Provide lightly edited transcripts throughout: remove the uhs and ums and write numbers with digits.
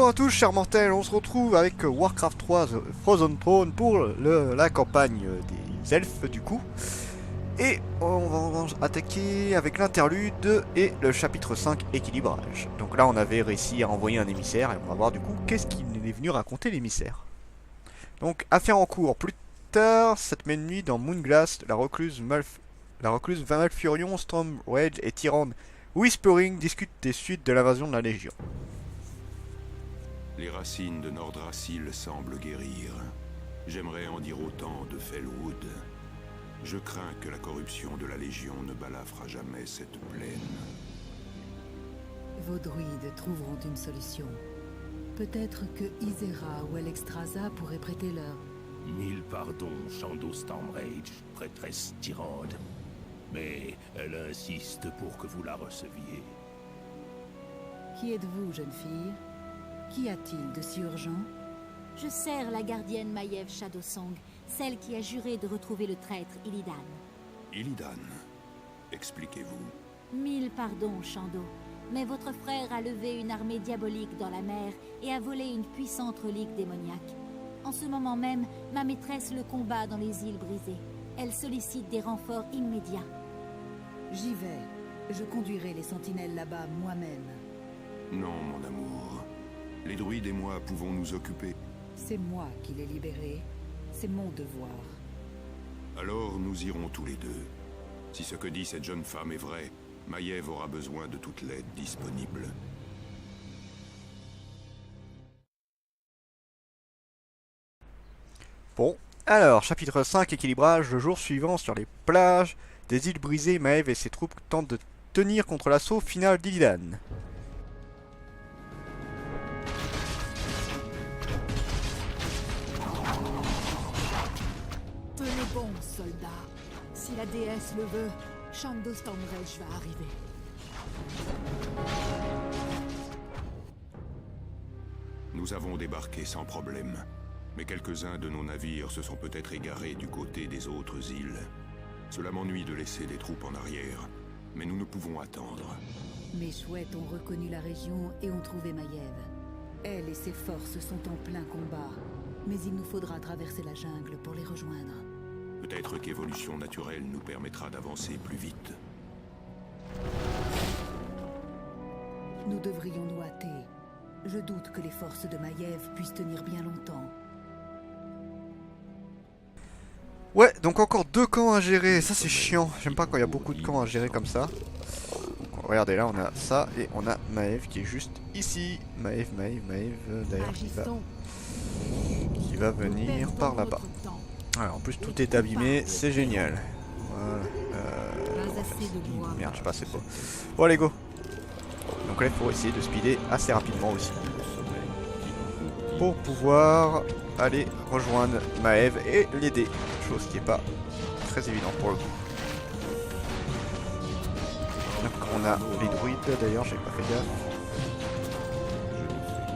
Bonjour à tous chers mortels, on se retrouve avec Warcraft 3 The Frozen Throne pour la campagne des elfes du coup. Et on va attaquer avec l'interlude et le chapitre 5 équilibrage. Donc là on avait réussi à envoyer un émissaire et on va voir du coup qu'est-ce qu'il est venu raconter l'émissaire. Donc affaire en cours, plus tard cette même nuit dans Moonglass, la recluse Malfurion, Stormrage et Tyrande Whispering discutent des suites de l'invasion de la Légion. Les racines de Nordrassil semblent guérir. J'aimerais en dire autant de Felwood. Je crains que la corruption de la Légion ne balafra jamais cette plaine. Vos druides trouveront une solution. Peut-être que Isera ou Alexstrasza pourraient prêter leur... Mille pardons, Shan'do Stormrage, prêtresse Tyrande. Mais elle insiste pour que vous la receviez. Qui êtes-vous, jeune fille? Qu'y a-t-il de si urgent? Je sers la gardienne Maiev Shadowsong, celle qui a juré de retrouver le traître Illidan. Illidan, expliquez-vous. Mille pardons, Shan'do, mais votre frère a levé une armée diabolique dans la mer et a volé une puissante relique démoniaque. En ce moment même, ma maîtresse le combat dans les îles brisées. Elle sollicite des renforts immédiats. J'y vais. Je conduirai les sentinelles là-bas moi-même. Non, mon amour. Les druides et moi pouvons nous occuper. C'est moi qui l'ai libéré. C'est mon devoir. Alors nous irons tous les deux. Si ce que dit cette jeune femme est vrai, Maiev aura besoin de toute l'aide disponible. Bon, alors, chapitre 5, équilibrage, le jour suivant sur les plages des îles brisées, Maiev et ses troupes tentent de tenir contre l'assaut final d'Illidan. Tenez bon, soldat. Si la déesse le veut, Shan'do Stormrage va arriver. Nous avons débarqué sans problème. Mais quelques-uns de nos navires se sont peut-être égarés du côté des autres îles. Cela m'ennuie de laisser des troupes en arrière, mais nous ne pouvons attendre. Mes chouettes ont reconnu la région et ont trouvé Maiev. Elle et ses forces sont en plein combat, mais il nous faudra traverser la jungle pour les rejoindre. Peut-être qu'évolution naturelle nous permettra d'avancer plus vite. Nous devrions nous hâter. Je doute que les forces de Maiev puissent tenir bien longtemps. Ouais, donc encore 2 camps à gérer, ça c'est chiant. J'aime pas quand il y a beaucoup de camps à gérer comme ça. Donc, regardez là, on a ça et on a Maiev qui est juste ici. Maiev, d'ailleurs qui va venir par là-bas. Alors en plus tout est abîmé, c'est génial. Voilà. Merde, je passais pas. Bon allez go. Donc là il faut essayer de speeder assez rapidement aussi. Pour pouvoir aller rejoindre Maiev et l'aider. Chose qui est pas très évidente pour le coup. Donc on a les druides d'ailleurs, j'ai pas fait gaffe.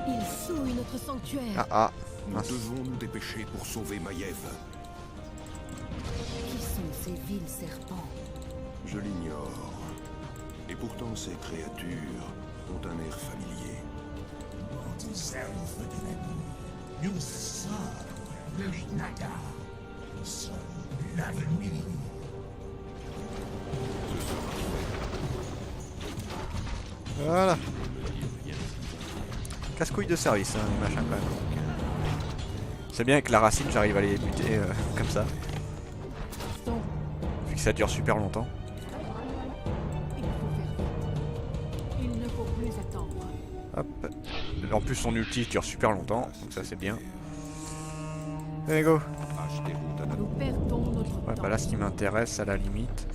Ils souillent notre sanctuaire. Ah, Nous mince. devons nous dépêcher pour sauver Maiev. Qui sont ces vils serpents? Je l'ignore. Et pourtant ces créatures ont un air familier. Elfes de la nuit, nous sommes les Naga. Nous sommes l'avenir. Ce sera fait. Voilà. Casse-couille de service, hein, les machins quand même. C'est bien que la racine, j'arrive à les buter comme ça. Vu que ça dure super longtemps. Il faut faire vite. Il ne faut plus attendre. Hop. En plus son ulti dure super longtemps, donc ça c'est bien. Allez go. Nous perdons notre Ouais, temps. bah là ce qui m'intéresse à la limite,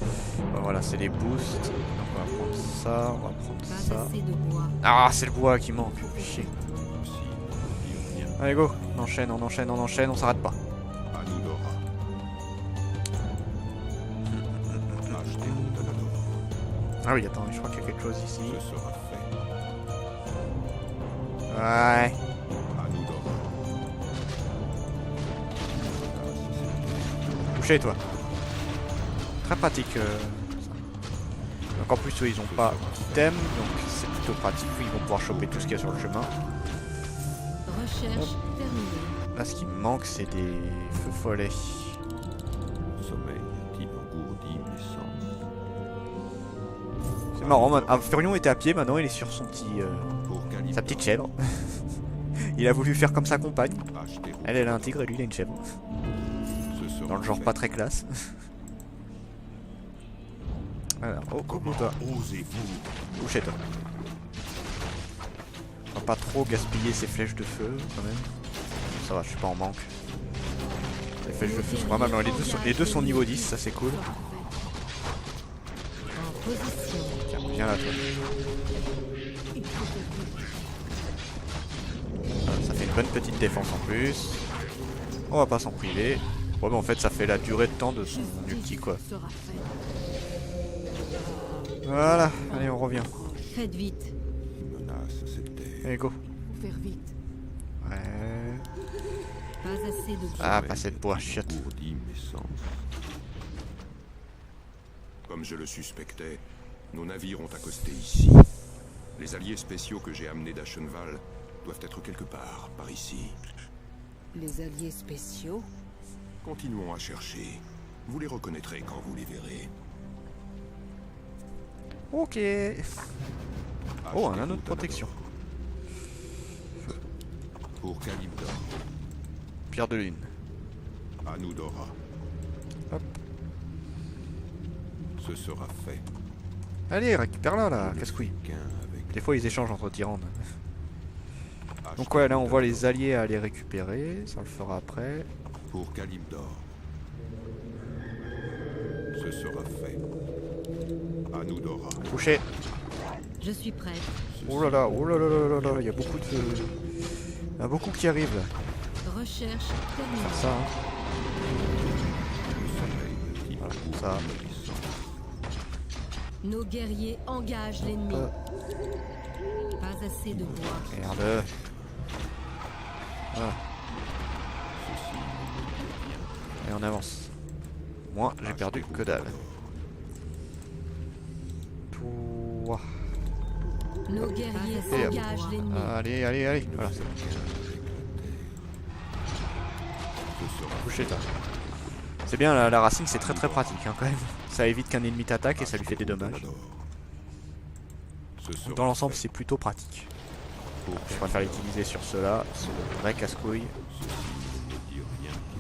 bah, voilà c'est les boosts. Donc on va prendre ça, on va prendre Pas ça. assez de bois. Ah c'est le bois qui manque, chier. Allez go, on enchaîne, on s'arrête pas. Ah oui attends, je crois qu'il y a quelque chose ici. Ce sera fait. Ouais. Touché toi. Très pratique. Donc en plus eux, ils ont pas d'item, donc c'est plutôt pratique, ils vont pouvoir choper tout ce qu'il y a sur le chemin. Recherche terminée. Là, ce qui me manque, c'est des feux follets. Le sommeil a-t-il engourdi mes sens? C'est marrant, Furion était à pied, maintenant il est sur son petit, Pour Calibra, sa petite chèvre. Il a voulu faire comme sa compagne. acheter Elle a un tigre et lui il a une chèvre. ce sera Dans le genre fait. pas très classe. Alors, oh, coucou toi. Osez-vous? Couchez toi. On va pas trop gaspiller ses flèches de feu quand même. Ça va, je suis pas en manque. Les flèches de feu sont pas mal. Non, les deux sont niveau 10, ça c'est cool. En position. Tiens, viens là toi. Voilà, ça fait une bonne petite défense en plus. On va pas s'en priver. Ouais, mais en fait ça fait la durée de temps de son ulti quoi. Sera fait. Voilà, allez on revient. Faites vite. Qui menace cette terre? Allez go. Faut faire vite. Ouais. Pas assez de Ah, pas cette bois, chiotte. Engourdi mes sens. Comme je le suspectais, nos navires ont accosté ici. Les alliés spéciaux que j'ai amenés d'Ashenval doivent être quelque part, par ici. Les alliés spéciaux? Continuons à chercher. Vous les reconnaîtrez quand vous les verrez. Ok. Oh, un anneau de protection. Pour Calibra, Pierre de lune. Anudora. Hop. Ce sera fait. Allez, récupère-la là, casse-couille. Qu'un avec Des fois ils échangent entre tyrannes. Donc ouais, là on voit les alliés à les récupérer. Ça on le fera après. Pour Calibdor. Ce sera fait. Anudora. Touché. Je suis prête. Oh là là, oh là là là là là, il y a beaucoup de... Il y en a beaucoup qui arrivent là. Recherche terminée. Faire ça, hein. Le sommeil qui Voilà, engourdit ça. mes sens. Nos guerriers engagent l'ennemi. Pas assez de bois. Merde. Voilà. Et on avance. Moi, j'ai perdu que dalle. Toi. Nos guerriers Et hop. engagent l'ennemi. Allez, allez, allez. Voilà, c'est bon. Couché, toi. C'est bien, la racine, c'est très pratique hein, quand même. Ça évite qu'un ennemi t'attaque et ça lui fait des dommages. Ce sera Dans l'ensemble, fait. c'est plutôt pratique. Je préfère l'utiliser sur ceux-là, c'est le vrai casse-couille. Ceci ne dit rien qui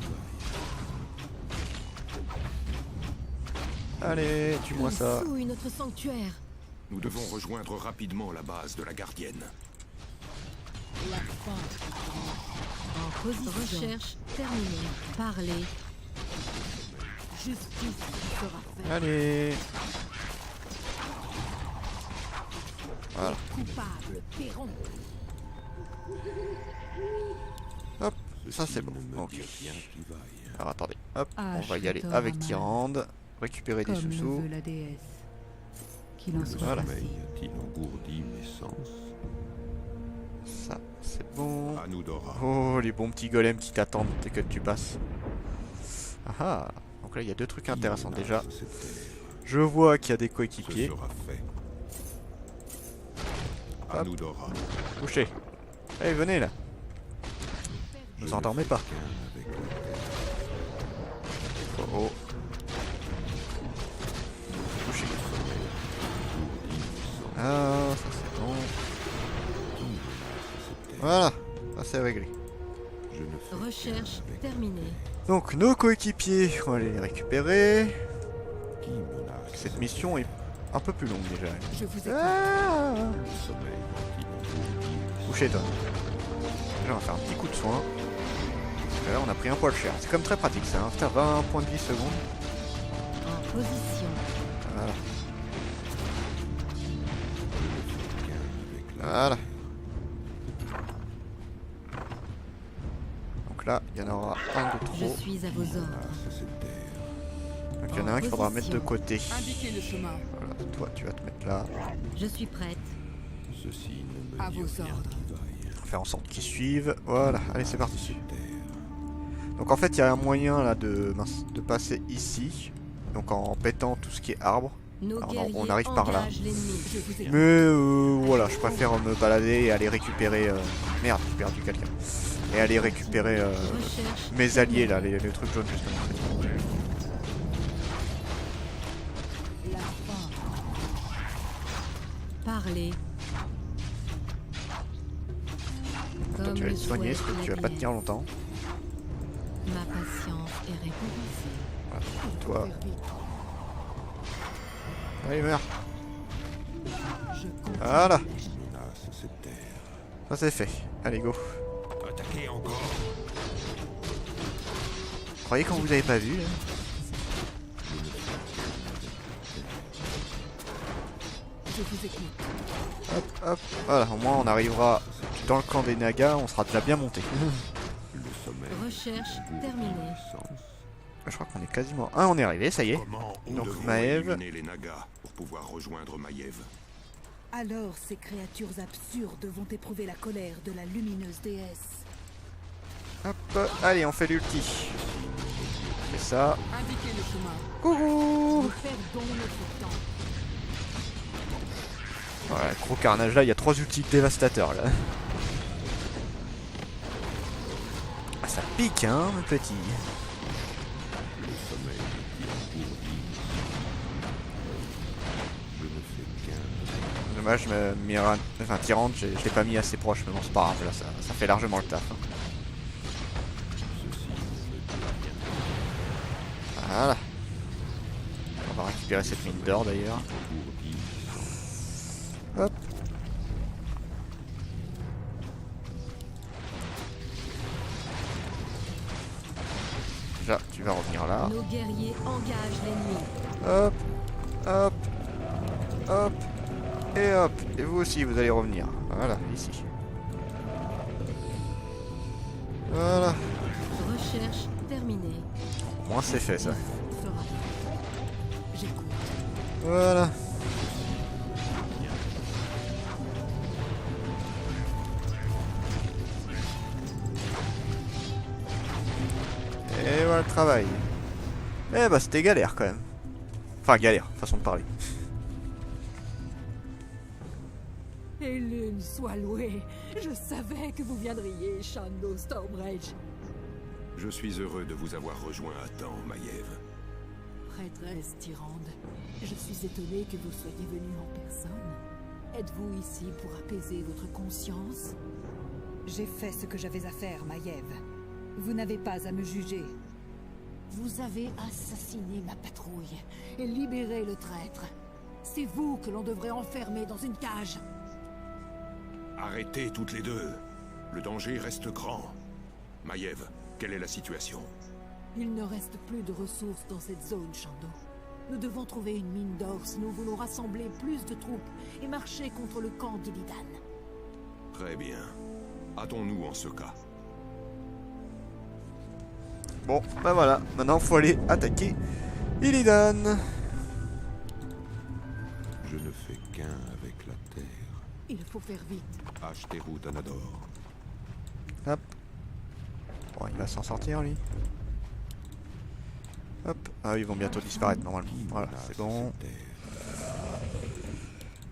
vaille. Allez, tue-moi ça. Souille notre sanctuaire. Nous devons rejoindre rapidement la base de la gardienne. En position. Recherche terminée. Parlez. Justice sera faite. Allez. Voilà. Coupables paieront. Hop, ça c'est bon. Ne me Ok. dit rien qui vaille. Alors attendez, hop, Ah, on va y aller Shadowrun. avec Tyrande, récupérer des Comme le sous-sous. veut la déesse. Qu'il en Le soit Voilà. sommeil ainsi. a-t-il engourdi mes sens? Ça, c'est bon. Anudora. Oh, les bons petits golems qui t'attendent dès que tu passes. Ah ah. Donc là, il y a deux trucs intéressants déjà. Menace cette terre. Je vois qu'il y a des Ce coéquipiers. sera fait. Hop. Anudora. Couché. Allez, venez là. Je Vous endormez pas. qu'un avec la terre. Oh oh. Couché. Ah, ça c'est bon. Voilà, ça c'est réglé. Je ne fais Recherche qu'un avec terminée. Donc nos coéquipiers, on va les récupérer. qui menace Cette mission est un peu plus longue déjà. Je vous écoute. Ah, le sommeil qui engourdit mes couché toi. Là on va faire un petit coup de soin. Parce que là on a pris un poil cher. C'est comme très pratique ça, hein. Putain, 20 points de vie seconde. En position. Voilà. qu'un avec la Voilà. Donc là, il y en aura un de Je trop. suis à vos ordres. menace cette terre. Donc il y en a un qu'il faudra mettre de côté. Indiquez le chemin. Voilà, toi tu vas te mettre là. Je suis prête. Ceci ne me À dit vos rien ordres. qui vaille. On va faire en sorte qu'ils suivent. Voilà, allez c'est parti. Cette terre. Donc en fait il y a un moyen là de passer ici. Donc en pétant tout ce qui est arbre. Nos Alors, guerriers on arrive par là. engagent l'ennemi. Je vous écoute. Mais voilà, je préfère me balader et aller récupérer... Merde, perdu quelqu'un. Et aller récupérer Recherche. mes alliés là, les trucs jaunes justement. La fin. Parlez. Toi Comme tu vas le être soigné, souhaite parce que tu vas pas la tenir longtemps. Ma patience est récompensée. Voilà. Toi. Allez, meurs. Je continue. Voilà. Menace cette terre. Ça c'est fait. Allez, go. Attaquez encore. Vous croyez qu'on vous avait pas vu là? Je vous écoute. Hop, hop. Voilà, au moins on arrivera dans le camp des Nagas, on sera déjà bien monté. Le sommet. Recherche terminée. Je crois qu'on est quasiment... Ah, on est arrivé, ça y est. Comment nous Donc, devons Maëv. éliminer les Nagas pour pouvoir rejoindre Maiev? Alors ces créatures absurdes vont éprouver la colère de la lumineuse déesse. Hop, allez, on fait l'ulti. C'est ça. Indiquez le chemin. Coucou. Nous perdons notre temps. Voilà, gros carnage là, il y a 3 ultis dévastateurs là. Ah, ça pique hein, mon petit. Le sommet est engourdi. Je ne fais qu'un. Dommage, enfin, Tyrande, je l'ai pas mis assez proche, mais bon, c'est pas grave, là, ça fait largement le taf. Hein. Ceci ne me dit rien. Voilà. On va récupérer cette mine d'or d'ailleurs. Engourdi. Hop. Déjà, tu vas revenir là. Nos guerriers engagent l'ennemi. Hop, hop, hop, et hop. Et vous aussi, vous allez revenir. Voilà, ici. Voilà. Recherche terminée. Au moins c'est fait ça. Sera fait. J'écoute. Voilà. Et voilà le travail. Eh bah c'était galère quand même. Enfin galère, façon de parler. Et l'une soit louée. Je savais que vous viendriez, Shan'do Stormrage. Je suis heureux de vous avoir rejoint à temps, Maiev. Prêtresse Tyrande, je suis étonnée que vous soyez venue en personne. Êtes-vous ici pour apaiser votre conscience? J'ai fait ce que j'avais à faire, Maiev. Vous n'avez pas à me juger. Vous avez assassiné ma patrouille et libéré le traître. C'est vous que l'on devrait enfermer dans une cage. Arrêtez toutes les deux. Le danger reste grand. Maiev, quelle est la situation? Il ne reste plus de ressources dans cette zone, Shan'do. Nous devons trouver une mine d'or si nous voulons rassembler plus de troupes et marcher contre le camp d'Illidan. Très bien. Hâtons-nous en ce cas. Bon, bah voilà, maintenant faut aller attaquer Illidan. Je ne fais qu'un avec la terre. Il faut faire vite. Ashterou Danador. Hop. Bon, il va s'en sortir lui. Hop. Ah, ils vont bientôt disparaître normalement. Voilà, c'est bon.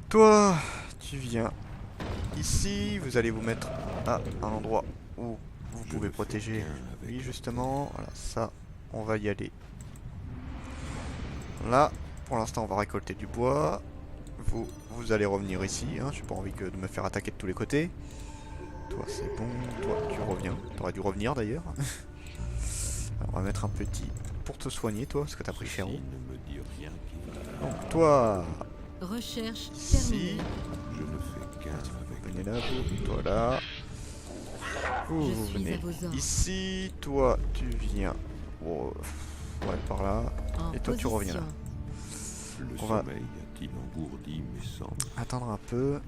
Toi, tu viens ici. Vous allez vous mettre à un endroit où vous pouvez protéger lui justement. Voilà, ça, on va y aller. Là, pour l'instant, on va récolter du bois. Vous allez revenir ici. Hein. J'ai pas envie de me faire attaquer de tous les côtés. Toi, c'est bon. Toi, tu reviens. T'aurais dû revenir d'ailleurs. Alors, on va mettre un petit pour te soigner, toi, parce que t'as pris cher. Ceci ne me dit rien qui va. Donc, toi, Recherche ici. terminée. Je ne fais qu'un avec Venez là, vous. Toi là. Vous, Je vous suis venez à vos ordres. ici. Toi, tu viens. Oh, ouais, par là. En Et toi, tu reviens là. position. le On va- sommeil a-t-il engourdi mes sens? Attendre un peu.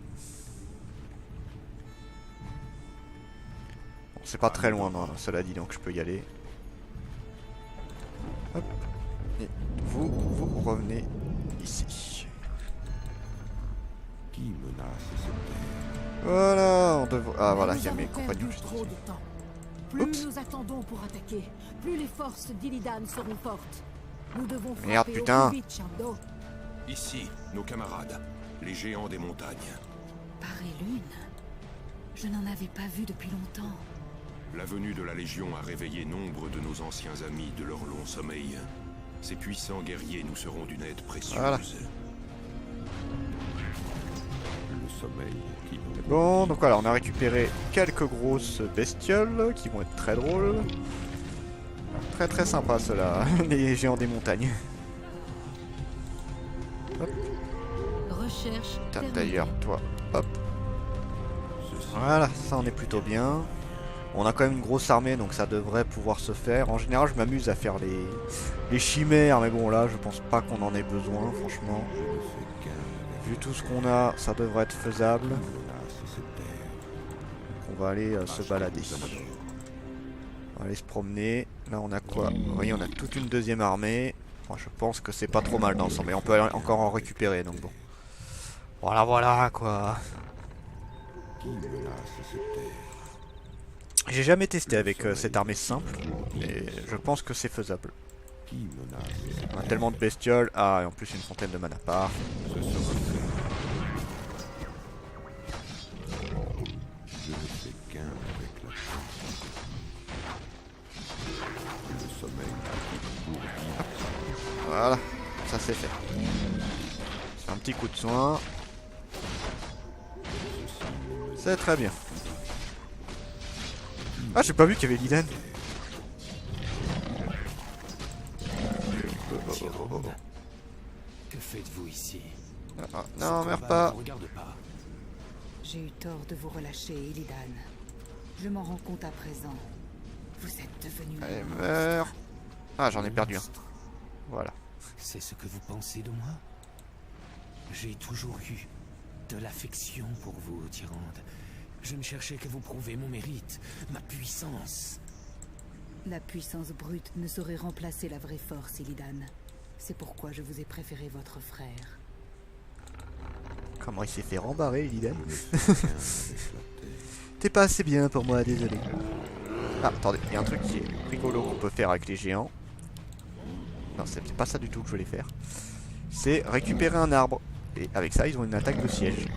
Bon, c'est pas très loin, non, cela dit, donc je peux y aller. Hop. Et vous revenez ici. Qui menace cette terre? Voilà, on devrait... Ah voilà, Nous il y a mes avons compagnons perdu juste trop ici. de temps. Plus Oups. nous attendons pour attaquer, plus les forces d'Illidan seront fortes. Nous devons frapper Merde, au putain. plus vite, Shan'do. Ici, nos camarades, les géants des montagnes. Par et lune. Je n'en avais pas vu depuis longtemps. La venue de la Légion a réveillé nombre de nos anciens amis de leur long sommeil. Ces puissants guerriers nous seront d'une aide précieuse. Voilà. Le sommeil qui nous... Bon, donc voilà, on a récupéré quelques grosses bestioles qui vont être très drôles. Très très sympa ceux-là, les géants des montagnes. Recherche terminée. D'ailleurs, toi, hop. Voilà, ça on est plutôt bien. On a quand même une grosse armée, donc ça devrait pouvoir se faire. En général, je m'amuse à faire les chimères, mais bon là, je pense pas qu'on en ait besoin, franchement. Vu tout ce qu'on a, ça devrait être faisable. Donc on va aller se balader. On va aller se promener. Là, on a quoi? Oui, on a toute une deuxième armée. Moi, je pense que c'est pas trop mal dans l'ensemble. Et on peut encore en récupérer, donc bon. Voilà, voilà, quoi. J'ai jamais testé avec cette armée simple, mais je pense que c'est faisable. On a tellement de bestioles. Ah, et en plus une fontaine de mana par. Voilà, ça c'est fait. Un petit coup de soin. C'est très bien. Ah, j'ai pas vu qu'il y avait Liden. Que faites-vous ici? Non, meurs pas. Regarde pas. J'ai eu tort de vous relâcher, Illidan. Je m'en rends compte à présent. Vous êtes devenu un Allez, monstre. meurs. Ah, j'en ai perdu un. Voilà. C'est ce que vous pensez de moi? J'ai toujours eu de l'affection pour vous, Tyrande. Je ne cherchais qu'à vous prouver mon mérite, ma puissance. La puissance brute ne saurait remplacer la vraie force, Illidan. C'est pourquoi je vous ai préféré votre frère. Comment il s'est fait rembarrer, Illidan? T'es pas assez bien pour moi, désolé. Ah, attendez, il y a un truc qui est rigolo qu'on peut faire avec les géants. Non, c'est pas ça du tout que je voulais faire. C'est récupérer un arbre. Et avec ça, ils ont une attaque de siège.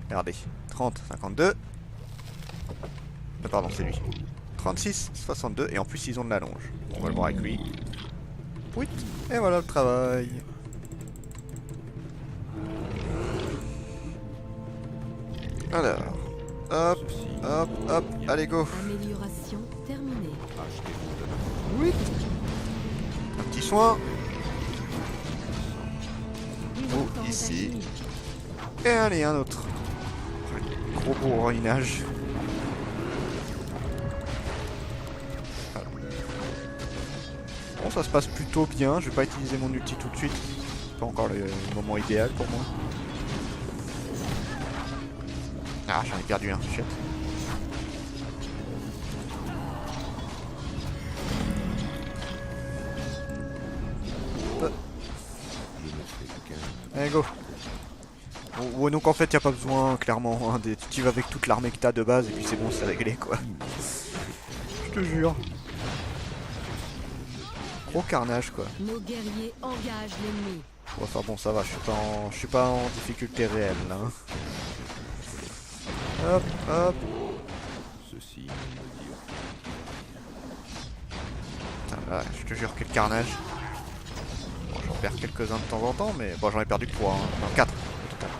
Regardez. 30, 52. Pardon, c'est lui. 36, 62. Et en plus, ils ont de la longe. On va le voir avec lui. Oui. Et voilà le travail. Alors. Hop, hop, hop. Allez, go. Amélioration terminée. Oui. Un petit soin. Oh, ici. Et allez, un autre. Gros bourrinage. Bon, ça se passe plutôt bien. Je vais pas utiliser mon ulti tout de suite. C'est pas encore le moment idéal pour moi. Ah, j'en ai perdu un. Shit. Allez, go. Ouais, donc en fait, y a pas besoin, clairement. Hein, tu vas avec toute l'armée que t'as de base et puis c'est bon, c'est réglé, quoi. Je te jure. Gros carnage, quoi. Nos guerriers engagent l'ennemi. Ouais, enfin bon, ça va, je suis pas en difficulté réelle, là. Hein. Hop, hop. Putain, là, je te jure, quel carnage. Bon, j'en perds quelques-uns de temps en temps, mais bon, j'en ai perdu que 3, hein. Non, 4 au total.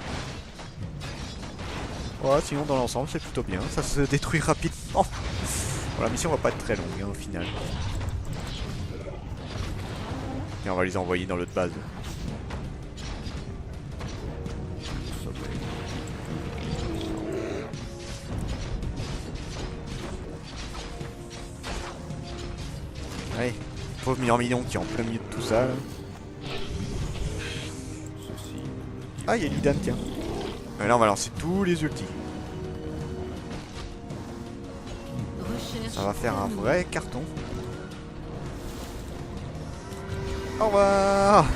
Ouais, sinon dans l'ensemble c'est plutôt bien, ça se détruit rapidement. Bon, la mission va pas être très longue hein, au final. Et on va les envoyer dans l'autre base. Allez, pauvre Myrmidon qui est en plein milieu de tout ça. Là. Ah, il y a Illidan, tiens. Et là, on va lancer tous les ultis. Ça va faire un vrai carton. Au revoir.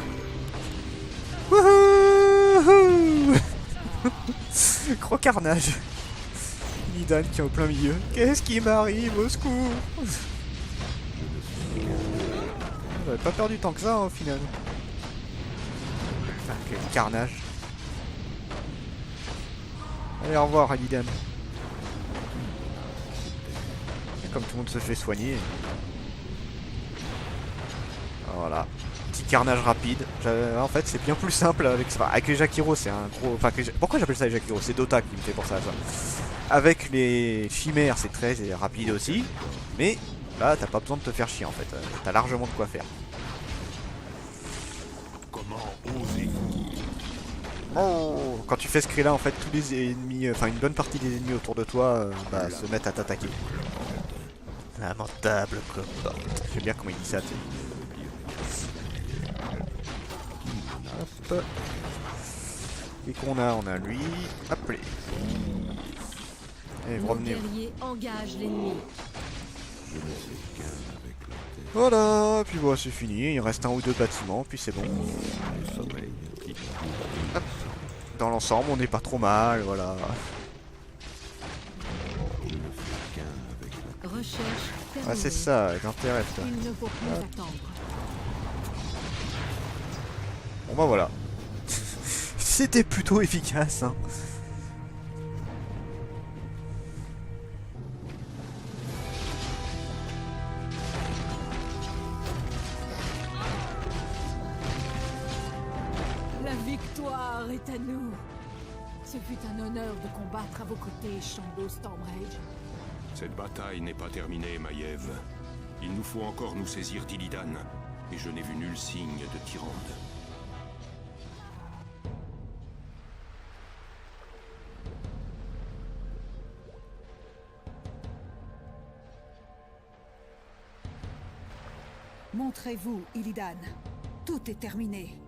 Wouhou. Gros carnage. Illidan qui est au plein milieu. Qu'est-ce qui m'arrive, au secours? J'avais pas perdu tant que ça hein, au final. Enfin, quel carnage. Allez, au revoir, Illidan. Comme tout le monde se fait soigner. Voilà. Petit carnage rapide. En fait, c'est bien plus simple avec ça. Avec les Jakiro, c'est un gros. Enfin, pourquoi j'appelle ça les Jakiro? C'est Dota qui me fait pour ça. Avec les chimères, c'est très rapide aussi. Mais là, t'as pas besoin de te faire chier en fait. T'as largement de quoi faire. Comment osez-vous? Oh, quand tu fais ce cri là, en fait, tous les ennemis, enfin une bonne partie des ennemis autour de toi se mettent à t'attaquer. Lamentable cohorte. J'aime bien comment il dit ça, tu sais. Hop. Et qu'on a, on a lui. Appelé. Et Nos revenez. guerriers engagent l'ennemi. Voilà, puis voilà, c'est fini. Il reste un ou deux bâtiments, puis c'est bon. Hop. Dans l'ensemble, on n'est pas trop mal, voilà. Recherche terminée. Ah, c'est ça, l'intérêt. Il ne faut plus attendre. Bon bah voilà. C'était plutôt efficace, hein. La victoire est à nous. Ce fut un honneur de combattre à vos côtés, Shan'do Stormrage. Cette bataille n'est pas terminée, Maiev. Il nous faut encore nous saisir d'Illidan, et je n'ai vu nul signe de Tyrande. Montrez-vous, Illidan. Tout est terminé.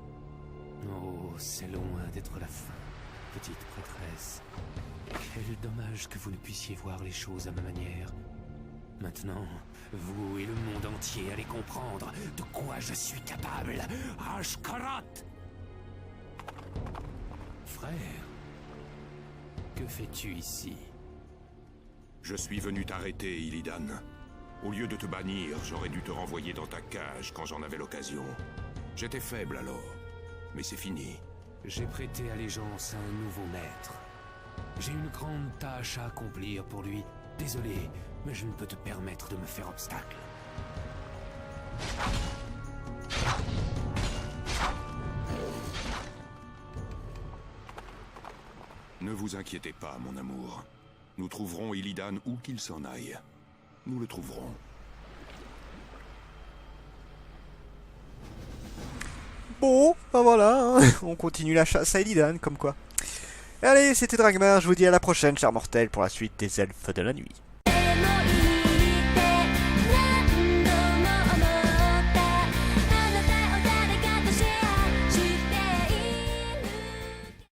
Oh, c'est loin d'être la fin, petite prêtresse. Quel dommage que vous ne puissiez voir les choses à ma manière. Maintenant, vous et le monde entier allez comprendre de quoi je suis capable. Ashkarat! Frère, que fais-tu ici? Je suis venu t'arrêter, Illidan. Au lieu de te bannir, j'aurais dû te renvoyer dans ta cage quand j'en avais l'occasion. J'étais faible alors, mais c'est fini. J'ai prêté allégeance à un nouveau maître. J'ai une grande tâche à accomplir pour lui. Désolé, mais je ne peux te permettre de me faire obstacle. Ne vous inquiétez pas, mon amour. Nous trouverons Illidan où qu'il s'en aille. Nous le trouverons. Bon, bah voilà, hein. On continue la chasse à Illidan, comme quoi. Allez, c'était Dragmar, je vous dis à la prochaine, chers mortels, pour la suite des Elfes de la Nuit.